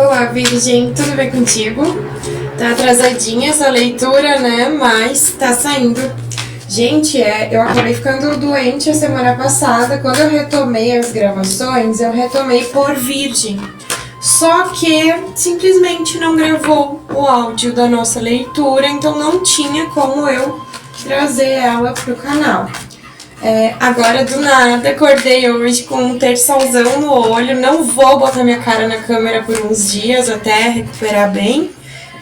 Olá, Virgem, tudo bem contigo? Tá atrasadinha essa leitura, né? Mas tá saindo. Gente, eu acabei ficando doente a semana passada. Quando eu retomei as gravações, eu retomei por Virgem. Só que simplesmente não gravou o áudio da nossa leitura, então não tinha como eu trazer ela pro canal. Agora do nada, acordei hoje com um terçalzão no olho, não vou botar minha cara na câmera por uns dias até recuperar bem.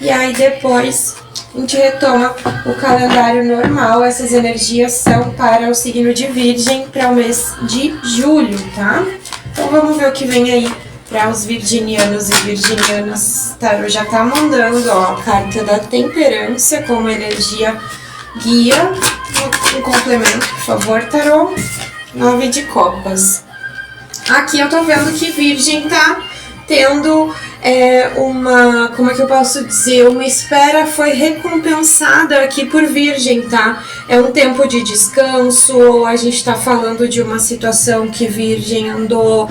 E aí depois a gente retoma o calendário normal. Essas energias são para o signo de Virgem para o mês de julho, tá? Então vamos ver o que vem aí para os virginianos e virginianas. Tarô já tá mandando, ó, a carta da temperança como energia guia. Um complemento, por favor, tarô. 9 de copas. Aqui eu tô vendo que Virgem tá tendo uma, como é que eu posso dizer, uma espera foi recompensada aqui por Virgem, tá? É um tempo de descanso, ou a gente tá falando de uma situação que Virgem andou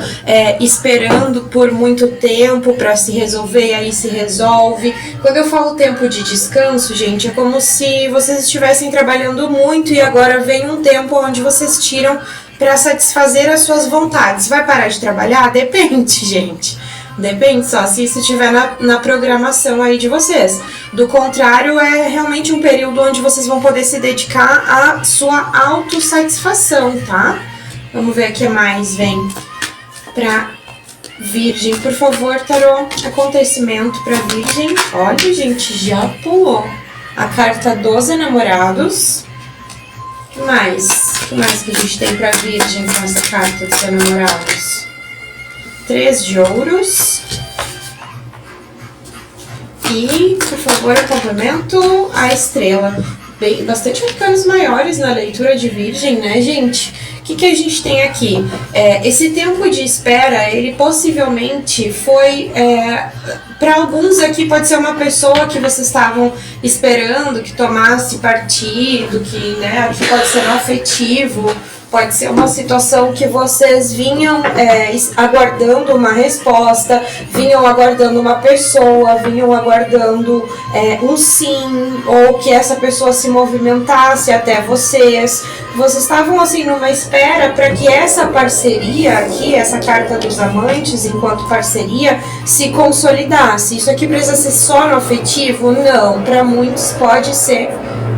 esperando por muito tempo para se resolver, e aí se resolve. Quando eu falo tempo de descanso, gente, é como se vocês estivessem trabalhando muito e agora vem um tempo onde vocês tiram para satisfazer as suas vontades. Vai parar de trabalhar? Depende, gente. Depende só se isso estiver na programação aí de vocês. Do contrário, é realmente um período onde vocês vão poder se dedicar à sua autossatisfação, tá? Vamos ver o que mais vem pra Virgem. Por favor, tarô, acontecimento pra Virgem. Olha, gente, já pulou a carta dos enamorados. O que mais? O que mais que a gente tem pra Virgem com essa carta dos enamorados? 3 de ouros. E, por favor, o complemento, a estrela. Bastante arcanos maiores na leitura de Virgem, né, gente? O que a gente tem aqui? Esse tempo de espera, ele possivelmente foi... para alguns aqui pode ser uma pessoa que vocês estavam esperando que tomasse partido, que pode ser um afetivo. Pode ser uma situação que vocês vinham aguardando uma resposta, vinham aguardando uma pessoa, vinham aguardando um sim, ou que essa pessoa se movimentasse até vocês. Vocês estavam assim numa espera para que essa parceria aqui, essa carta dos amantes enquanto parceria, se consolidasse. Isso aqui precisa ser só no afetivo? Não, para muitos pode ser.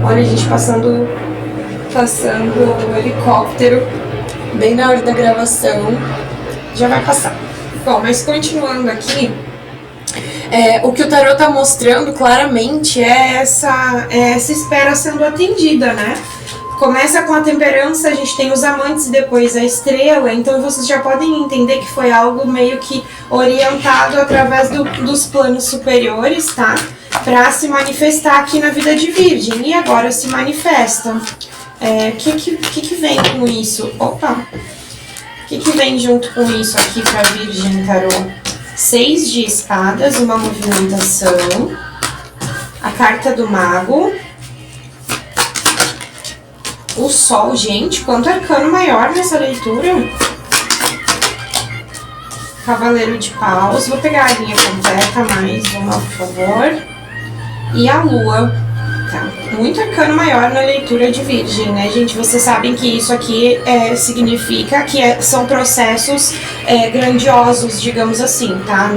Olha a gente passando o helicóptero bem na hora da gravação, já vai passar. Bom, mas continuando aqui, o que o tarô tá mostrando claramente é essa espera sendo atendida, né? Começa com a temperança, a gente tem os amantes e depois a estrela, então vocês já podem entender que foi algo meio que orientado através dos planos superiores, tá? Para se manifestar aqui na vida de Virgem, e agora se manifesta. Que vem com isso? Opa! O que vem junto com isso aqui para Virgem, tarô? 6 de espadas, uma movimentação. A carta do mago. O sol, gente, quanto arcano maior nessa leitura. Cavaleiro de paus. Vou pegar a linha completa, mais uma, por favor. E a lua. Tá. Muito arcano maior na leitura de Virgem, né, gente? Vocês sabem que isso aqui significa que são processos grandiosos, digamos assim, tá?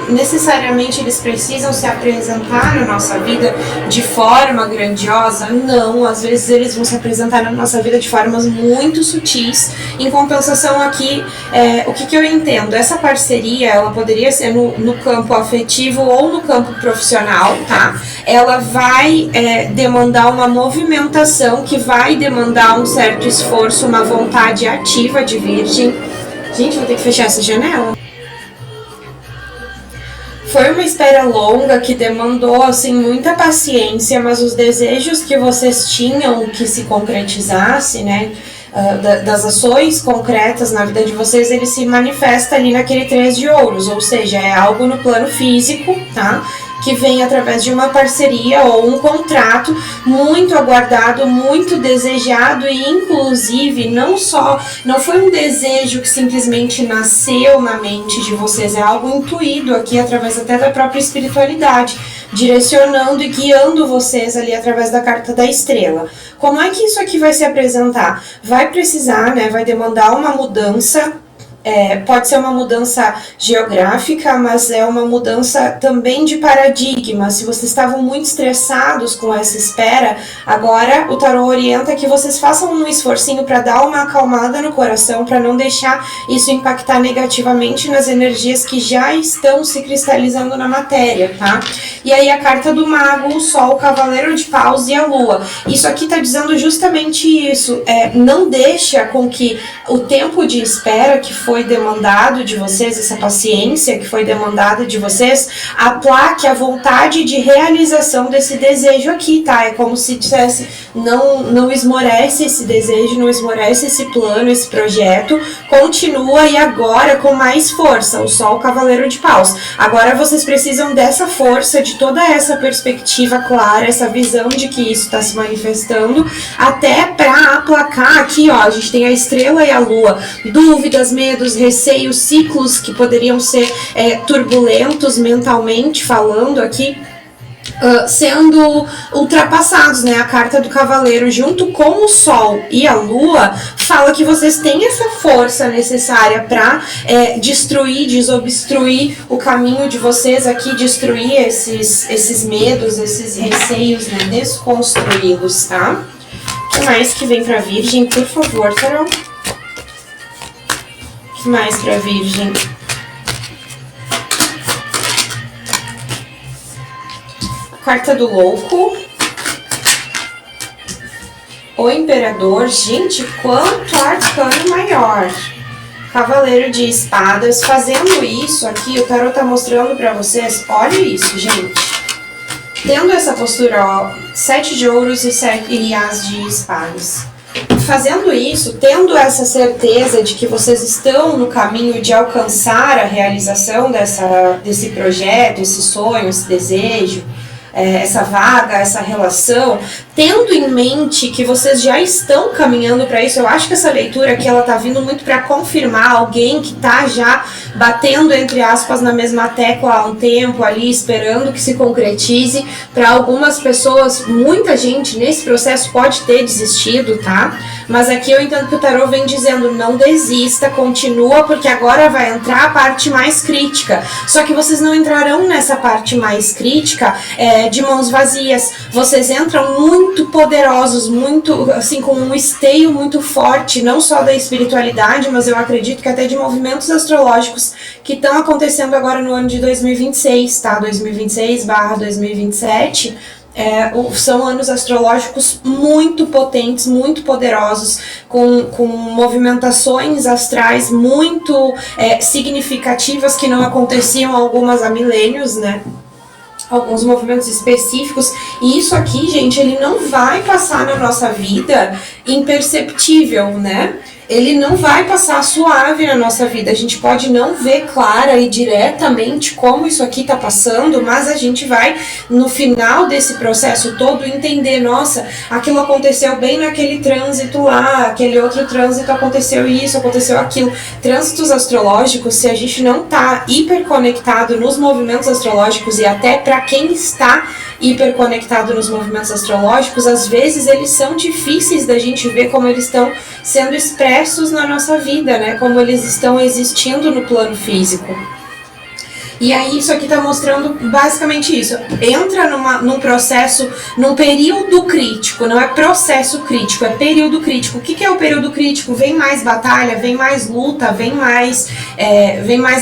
Necessariamente eles precisam se apresentar na nossa vida de forma grandiosa? Não, às vezes eles vão se apresentar na nossa vida de formas muito sutis. Em compensação aqui, o que eu entendo? Essa parceria, ela poderia ser no campo afetivo ou no campo profissional, tá? Ela vai demandar uma movimentação que vai demandar um certo esforço, uma vontade ativa de Virgem. Gente, vou ter que fechar essa janela. Foi uma espera longa que demandou assim muita paciência, mas os desejos que vocês tinham que se concretizasse, né, das ações concretas na vida de vocês, ele se manifesta ali naquele 3 de ouros, ou seja, é algo no plano físico, tá? que vem através de uma parceria ou um contrato muito aguardado, muito desejado e inclusive não foi um desejo que simplesmente nasceu na mente de vocês, é algo intuído aqui através até da própria espiritualidade, direcionando e guiando vocês ali através da carta da estrela. Como é que isso aqui vai se apresentar? Vai precisar, né, vai demandar uma mudança. Pode ser uma mudança geográfica, mas é uma mudança também de paradigma. Se vocês estavam muito estressados com essa espera, agora o tarô orienta que vocês façam um esforcinho para dar uma acalmada no coração, para não deixar isso impactar negativamente nas energias que já estão se cristalizando na matéria, tá? E aí a carta do mago, o sol, o cavaleiro de paus e a lua. Isso aqui tá dizendo justamente isso. Não deixa com que o tempo de espera que foi demandado de vocês, essa paciência que foi demandada de vocês, aplaque a vontade de realização desse desejo aqui, tá? É como se dissesse, não esmorece esse desejo, não esmorece esse plano, esse projeto, continua e agora com mais força, o sol, o cavaleiro de paus. Agora vocês precisam dessa força, de toda essa perspectiva clara, essa visão de que isso está se manifestando, até para aplacar aqui, ó, a gente tem a estrela e a lua, dúvidas, medos, receios, ciclos que poderiam ser turbulentos mentalmente falando aqui, sendo ultrapassados, né? A carta do cavaleiro junto com o sol e a lua fala que vocês têm essa força necessária para destruir, desobstruir o caminho de vocês aqui, destruir esses medos, esses receios, né? Desconstruí-los, tá? O que mais que vem pra Virgem, por favor, Tarô? O que mais pra Virgem? Carta do louco, o imperador, gente, quanto arcano maior, cavaleiro de espadas. Fazendo isso aqui, o tarot tá mostrando pra vocês, olha isso, gente, tendo essa postura, ó, 7 de ouros e as de espadas. Fazendo isso, tendo essa certeza de que vocês estão no caminho de alcançar a realização desse projeto, esse sonho, esse desejo, essa vaga, essa relação, tendo em mente que vocês já estão caminhando para isso. Eu acho que essa leitura aqui, ela tá vindo muito para confirmar alguém que tá já batendo, entre aspas, na mesma tecla há um tempo ali, esperando que se concretize. Para algumas pessoas, muita gente nesse processo pode ter desistido, tá? Mas aqui eu entendo que o tarô vem dizendo, não desista, continua, porque agora vai entrar a parte mais crítica. Só que vocês não entrarão nessa parte mais crítica de mãos vazias. Vocês entram muito poderosos, muito, assim, com um esteio muito forte, não só da espiritualidade, mas eu acredito que até de movimentos astrológicos que estão acontecendo agora no ano de 2026, tá? 2026/2027. São anos astrológicos muito potentes, muito poderosos, com movimentações astrais muito significativas que não aconteciam algumas há milênios, né? Alguns movimentos específicos, e isso aqui, gente, ele não vai passar na nossa vida imperceptível, né? Ele não vai passar suave na nossa vida. A gente pode não ver clara e diretamente como isso aqui tá passando, mas a gente vai, no final desse processo todo, entender, nossa, aquilo aconteceu bem naquele trânsito lá, aquele outro trânsito aconteceu isso, aconteceu aquilo. Trânsitos astrológicos, se a gente não tá hiperconectado nos movimentos astrológicos, e até para quem está hiperconectado nos movimentos astrológicos, às vezes eles são difíceis da gente ver como eles estão sendo expressos na nossa vida, né? Como eles estão existindo no plano físico. E aí isso aqui tá mostrando basicamente isso. Entra num processo, num período crítico. Não é processo crítico, é período crítico. O que é o período crítico? Vem mais batalha, vem mais luta, vem mais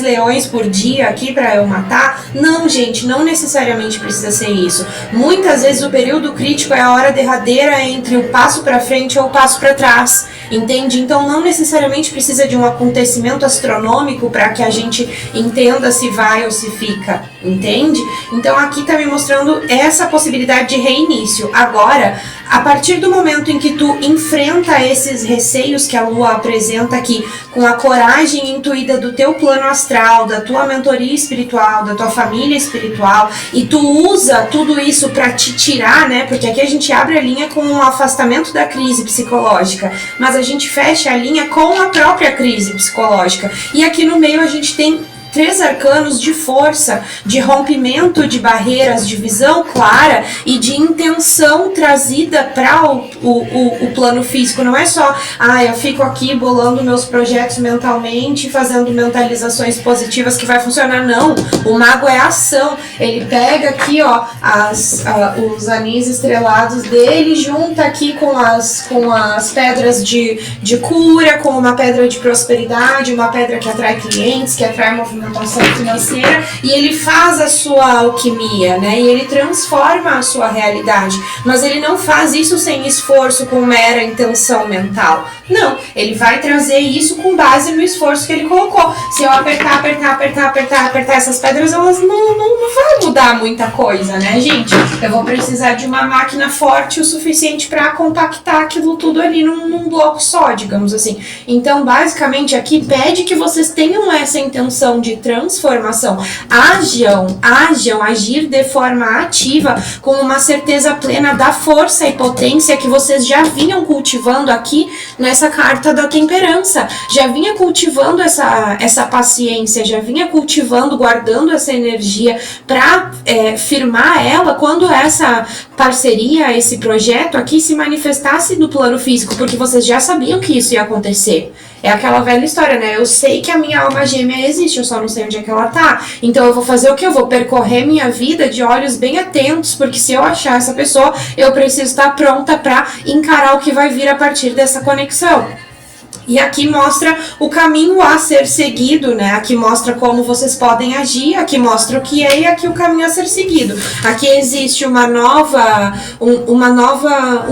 leões por dia aqui pra eu matar? Não, gente, não necessariamente precisa ser isso. Muitas vezes o período crítico é a hora derradeira entre o passo pra frente ou o passo pra trás. entende? Então não necessariamente precisa de um acontecimento astronômico para que a gente entenda se vai ou se fica, entende? Então aqui tá me mostrando essa possibilidade de reinício. Agora, a partir do momento em que tu enfrenta esses receios que a Lua apresenta aqui, com a coragem intuída do teu plano astral, da tua mentoria espiritual, da tua família espiritual, e tu usa tudo isso para te tirar, né? Porque aqui a gente abre a linha com o afastamento da crise psicológica, mas a gente fecha a linha com a própria crise psicológica. E aqui no meio a gente tem 3 arcanos de força, de rompimento de barreiras, de visão clara e de intenção trazida para o plano físico. Não é só, eu fico aqui bolando meus projetos mentalmente, fazendo mentalizações positivas que vai funcionar. Não, o mago é ação. Ele pega aqui, ó, os anéis estrelados dele, junta aqui com as pedras de cura, com uma pedra de prosperidade, uma pedra que atrai clientes, que atrai movimentação financeira, e ele faz a sua alquimia, né? E ele transforma a sua realidade, mas ele não faz isso sem esforço, com mera intenção mental. Não, ele vai trazer isso com base no esforço que ele colocou. Se eu apertar essas pedras, elas não vai mudar muita coisa, né, gente? Eu vou precisar de uma máquina forte o suficiente para compactar aquilo tudo ali num bloco só, digamos assim. Então, basicamente, aqui pede que vocês tenham essa intenção de transformação. Agir de forma ativa, com uma certeza plena da força e potência que vocês já vinham cultivando aqui nessa carta da temperança. Já vinha cultivando essa paciência, já vinha cultivando, guardando essa energia para firmar ela quando essa parceria, esse projeto aqui se manifestasse no plano físico, porque vocês já sabiam que isso ia acontecer. É aquela velha história, né? Eu sei que a minha alma gêmea existe, eu só não sei onde é que ela tá. Então eu vou fazer o quê? Eu vou percorrer minha vida de olhos bem atentos, porque se eu achar essa pessoa, eu preciso estar pronta para encarar o que vai vir a partir dessa conexão. E aqui mostra o caminho a ser seguido, né? Aqui mostra como vocês podem agir, aqui mostra o que é e aqui o caminho a ser seguido. Aqui existe um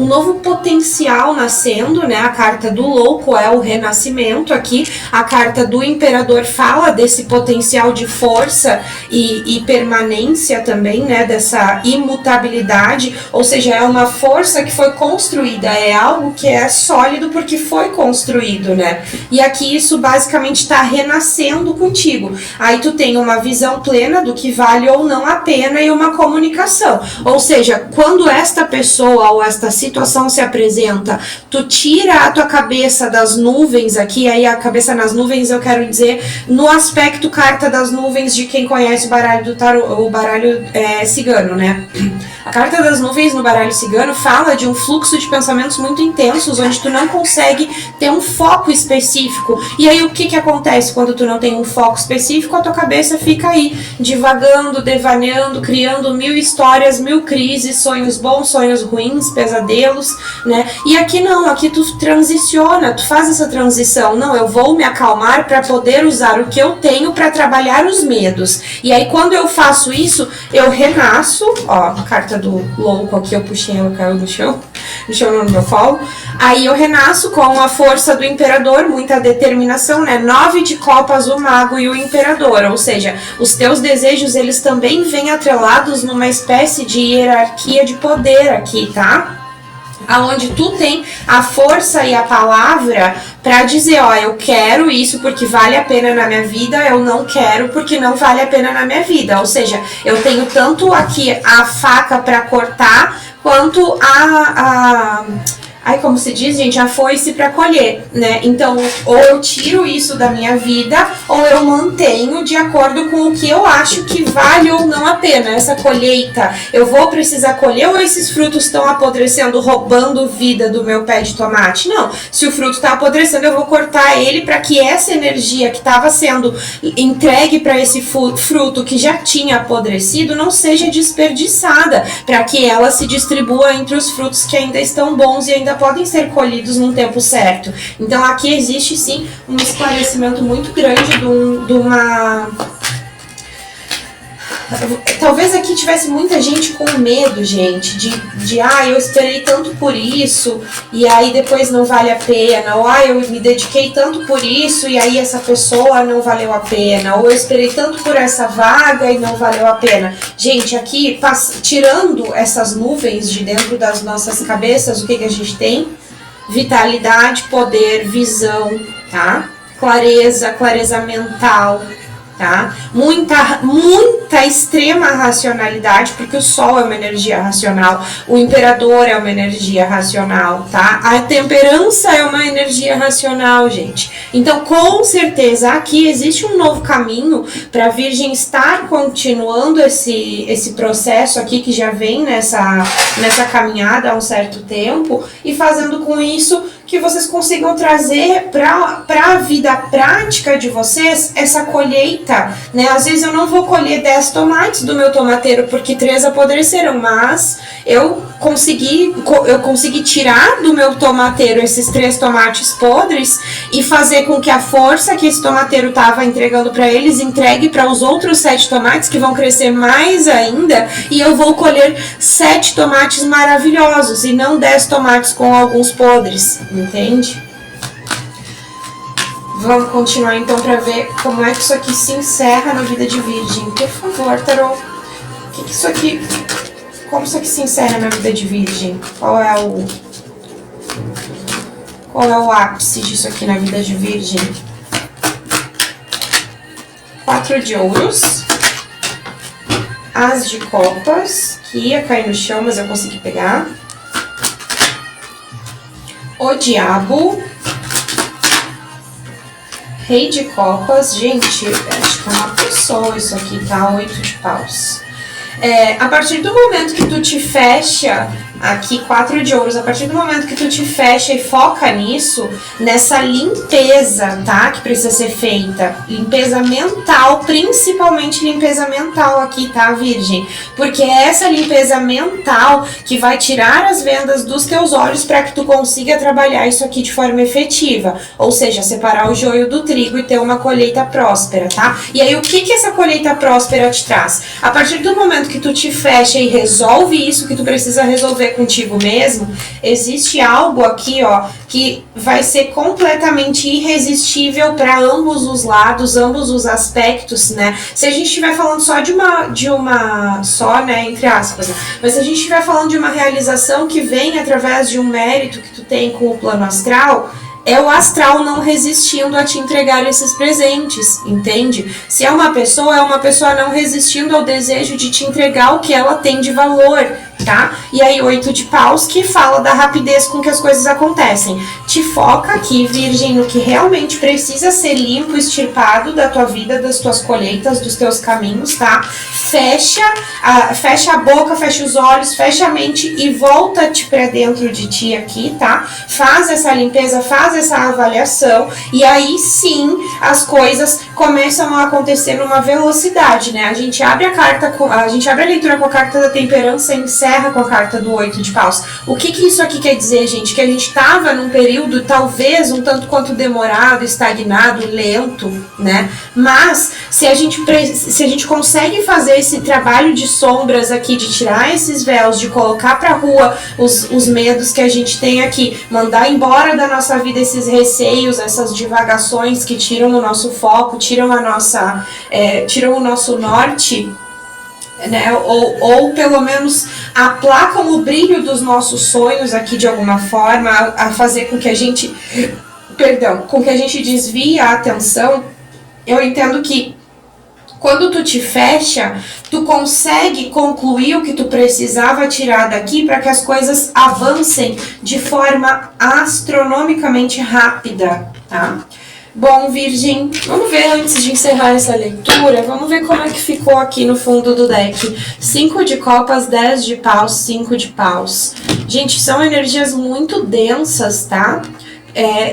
novo potencial nascendo, né? A carta do louco é o renascimento aqui. A carta do imperador fala desse potencial de força e permanência também, né? Dessa imutabilidade, ou seja, é uma força que foi construída, é algo que é sólido porque foi construído, né? E aqui isso basicamente está renascendo contigo. Aí tu tem uma visão plena do que vale ou não a pena e uma comunicação. Ou seja, quando esta pessoa ou esta situação se apresenta, tu tira a tua cabeça das nuvens aqui, aí a cabeça nas nuvens eu quero dizer no aspecto carta das nuvens de quem conhece o baralho do tarô, o baralho cigano, né? A carta das nuvens no baralho cigano fala de um fluxo de pensamentos muito intensos, onde tu não consegue ter um foco específico. E aí o que acontece quando tu não tem um foco específico? A tua cabeça fica aí, divagando, devaneando, criando 1000 histórias, 1000 crises, sonhos bons, sonhos ruins, pesadelos, né? E aqui não, aqui tu transiciona, tu faz essa transição. Não, eu vou me acalmar para poder usar o que eu tenho para trabalhar os medos. E aí quando eu faço isso, eu renasço, ó, a carta do louco aqui, eu puxei, ela caiu no chão no meu colo. Aí eu renasço com a força do imperador, muita determinação, né? 9 de copas, o mago e o imperador, ou seja, os teus desejos, eles também vêm atrelados numa espécie de hierarquia de poder aqui, tá? Aonde tu tem a força e a palavra para dizer, ó, eu quero isso porque vale a pena na minha vida, eu não quero porque não vale a pena na minha vida. Ou seja, eu tenho tanto aqui a faca para cortar, quanto como se diz, gente, a foice para colher, né? Então, ou eu tiro isso da minha vida, ou eu mantenho de acordo com o que eu acho que vale ou não a pena. Essa colheita, eu vou precisar colher ou esses frutos estão apodrecendo, roubando vida do meu pé de tomate? Não, se o fruto está apodrecendo, eu vou cortar ele para que essa energia que estava sendo entregue para esse fruto que já tinha apodrecido não seja desperdiçada, para que ela se distribua entre os frutos que ainda estão bons e ainda podem ser colhidos num tempo certo. Então aqui existe sim um esclarecimento muito grande Talvez aqui tivesse muita gente com medo, gente, eu esperei tanto por isso, e aí depois não vale a pena, ou eu me dediquei tanto por isso, e aí essa pessoa não valeu a pena, ou eu esperei tanto por essa vaga e não valeu a pena. Gente, aqui, tirando essas nuvens de dentro das nossas cabeças, o que a gente tem? Vitalidade, poder, visão, tá? Clareza mental, tá? Muita extrema racionalidade, porque o Sol é uma energia racional, o Imperador é uma energia racional, tá? A temperança é uma energia racional, gente. Então, com certeza, aqui existe um novo caminho para a Virgem estar continuando esse processo aqui que já vem nessa caminhada há um certo tempo e fazendo com isso que vocês consigam trazer para a vida prática de vocês essa colheita, né? Às vezes eu não vou colher 10 tomates do meu tomateiro porque 3 apodreceram, mas eu consegui tirar do meu tomateiro esses 3 tomates podres e fazer com que a força que esse tomateiro estava entregando para eles entregue para os outros 7 tomates que vão crescer mais ainda, e eu vou colher 7 tomates maravilhosos e não 10 tomates com alguns podres. Entende? Vamos continuar então para ver como é que isso aqui se encerra na vida de Virgem. Por favor, Tarô. Como isso aqui se encerra na vida de Virgem? Qual é o ápice disso aqui na vida de Virgem? 4 de ouros. As de copas, que ia cair no chão, mas eu consegui pegar. O diabo, rei de copas, gente, acho que é uma pessoa isso aqui, tá? 8 de paus. A partir do momento que tu te fecha, aqui 4 de ouros, a partir do momento que tu te fecha e foca nisso, nessa limpeza, tá? Que precisa ser feita, limpeza mental, principalmente limpeza mental aqui, tá, Virgem? Porque é essa limpeza mental que vai tirar as vendas dos teus olhos para que tu consiga trabalhar isso aqui de forma efetiva, ou seja, separar o joio do trigo e ter uma colheita próspera, tá? E aí o que essa colheita próspera te traz? A partir do momento que tu te fecha e resolve isso que tu precisa resolver contigo mesmo, existe algo aqui, ó, que vai ser completamente irresistível para ambos os lados, ambos os aspectos, né? Se a gente estiver falando só só, né, entre aspas, né? Mas se a gente estiver falando de uma realização que vem através de um mérito que tu tem com o plano astral, é o astral não resistindo a te entregar esses presentes, entende? Se é uma pessoa não resistindo ao desejo de te entregar o que ela tem de valor, tá? E aí 8 de paus que fala da rapidez com que as coisas acontecem. Te foca aqui, Virgem, no que realmente precisa ser limpo, extirpado da tua vida, das tuas colheitas, dos teus caminhos, tá? Fecha a boca, fecha os olhos, fecha a mente e volta-te pra dentro de ti aqui, tá? Faz essa limpeza, faz essa avaliação e aí sim as coisas começam a acontecer numa velocidade, né? A gente abre a leitura com a carta da temperança e encerra com a carta do 8 de paus. O que isso aqui quer dizer, gente? Que a gente estava num período talvez um tanto quanto demorado, estagnado, lento, né? Mas se a gente consegue fazer esse trabalho de sombras aqui, de tirar esses véus, de colocar pra rua os medos que a gente tem aqui, mandar embora da nossa vida esses receios, essas divagações que tiram o nosso foco, tiram o nosso norte, né? Ou pelo menos aplacam o brilho dos nossos sonhos aqui de alguma forma, a fazer com que a gente desvie a atenção. Eu entendo que quando tu te fecha, tu consegue concluir o que tu precisava tirar daqui para que as coisas avancem de forma astronomicamente rápida, tá? Bom, Virgem, vamos ver antes de encerrar essa leitura, vamos ver como é que ficou aqui no fundo do deck. 5 de copas, 10 de paus, 5 de paus. Gente, são energias muito densas, tá?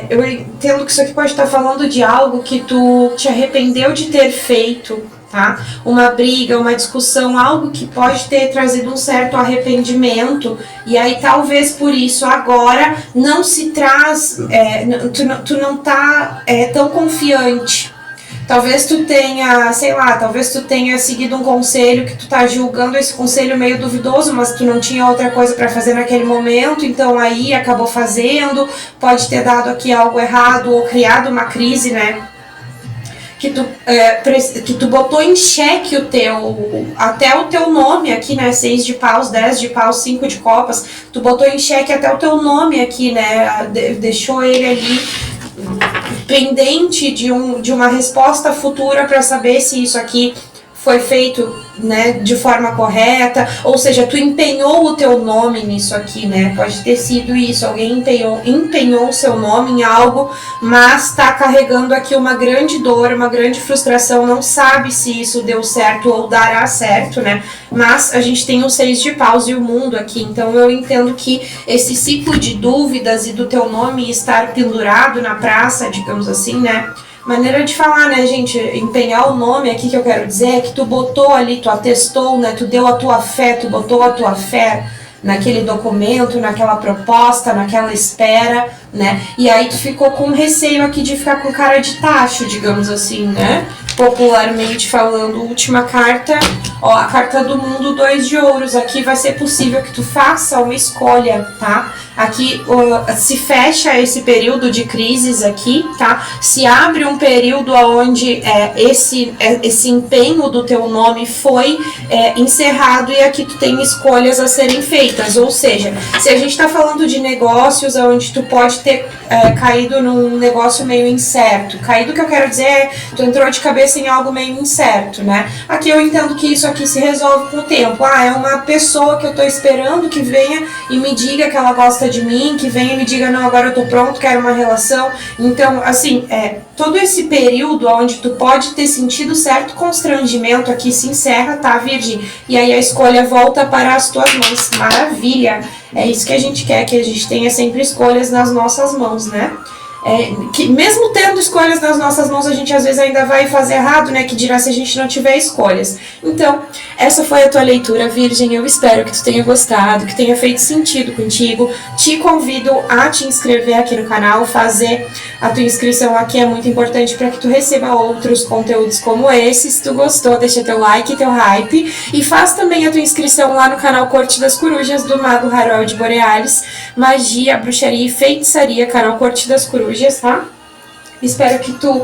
Eu entendo que isso aqui pode estar falando de algo que tu te arrependeu de ter feito, tá? Uma briga, uma discussão, algo que pode ter trazido um certo arrependimento, e aí talvez por isso agora não se traz, tu não tá tão confiante, Talvez tu tenha, sei lá, talvez tu tenha seguido um conselho que tu tá julgando esse conselho meio duvidoso, mas tu não tinha outra coisa para fazer naquele momento, então aí acabou fazendo, pode ter dado aqui algo errado ou criado uma crise, né? Que tu botou em xeque até o teu nome aqui, né, 6 de paus, 10 de paus, 5 de copas, tu botou em xeque até o teu nome aqui, né, deixou ele ali pendente de uma resposta futura para saber se isso aqui foi feito, né, de forma correta, ou seja, tu empenhou o teu nome nisso aqui, né, pode ter sido isso, alguém empenhou o seu nome em algo, mas tá carregando aqui uma grande dor, uma grande frustração, não sabe se isso deu certo ou dará certo, né, mas a gente tem o 6 de paus e o mundo aqui, então eu entendo que esse ciclo de dúvidas e do teu nome estar pendurado na praça, digamos assim, né, maneira de falar, né, gente, empenhar o nome aqui que eu quero dizer é que tu botou ali, tu atestou, né, tu deu a tua fé, tu botou a tua fé naquele documento, naquela proposta, naquela espera, né, e aí tu ficou com receio aqui de ficar com cara de tacho, digamos assim, né, popularmente falando. Última carta, ó, a carta do mundo, 2 de ouros, aqui vai ser possível que tu faça uma escolha, tá? Aqui se fecha esse período de crises aqui, tá? Se abre um período onde esse empenho do teu nome foi encerrado e aqui tu tem escolhas a serem feitas, ou seja, se a gente tá falando de negócios onde tu pode ter caído num negócio meio incerto, caído que eu quero dizer é, tu entrou de cabeça em algo meio incerto, né? Aqui eu entendo que isso aqui se resolve com o tempo. É uma pessoa que eu tô esperando que venha e me diga que ela gosta de mim, que venha e me diga, não, agora eu tô pronto, quero uma relação. Então, assim, todo esse período onde tu pode ter sentido certo constrangimento aqui se encerra, tá, Virgem? E aí a escolha volta para as tuas mãos. Maravilha! É isso que a gente quer, que a gente tenha sempre escolhas nas nossas mãos, né? Que mesmo tendo escolhas nas nossas mãos, a gente às vezes ainda vai fazer errado, né? Que dirá se a gente não tiver escolhas. Então, essa foi a tua leitura, Virgem. Eu espero que tu tenha gostado, que tenha feito sentido contigo. Te convido a te inscrever aqui no canal, fazer a tua inscrição aqui é muito importante para que tu receba outros conteúdos como esse. Se tu gostou, deixa teu like, teu hype e faz também a tua inscrição lá no canal Corte das Corujas do Mago Harold Borealis, Magia, Bruxaria e Feitiçaria, canal Corte das Corujas, tá? Espero que tu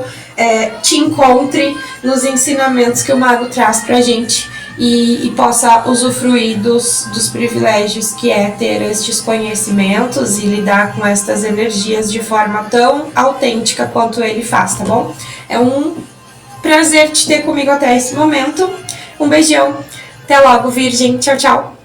te encontre nos ensinamentos que o Mago traz pra gente e possa usufruir dos privilégios que é ter estes conhecimentos e lidar com estas energias de forma tão autêntica quanto ele faz, tá bom? É um prazer te ter comigo até esse momento. Um beijão. Até logo, Virgem. Tchau, tchau.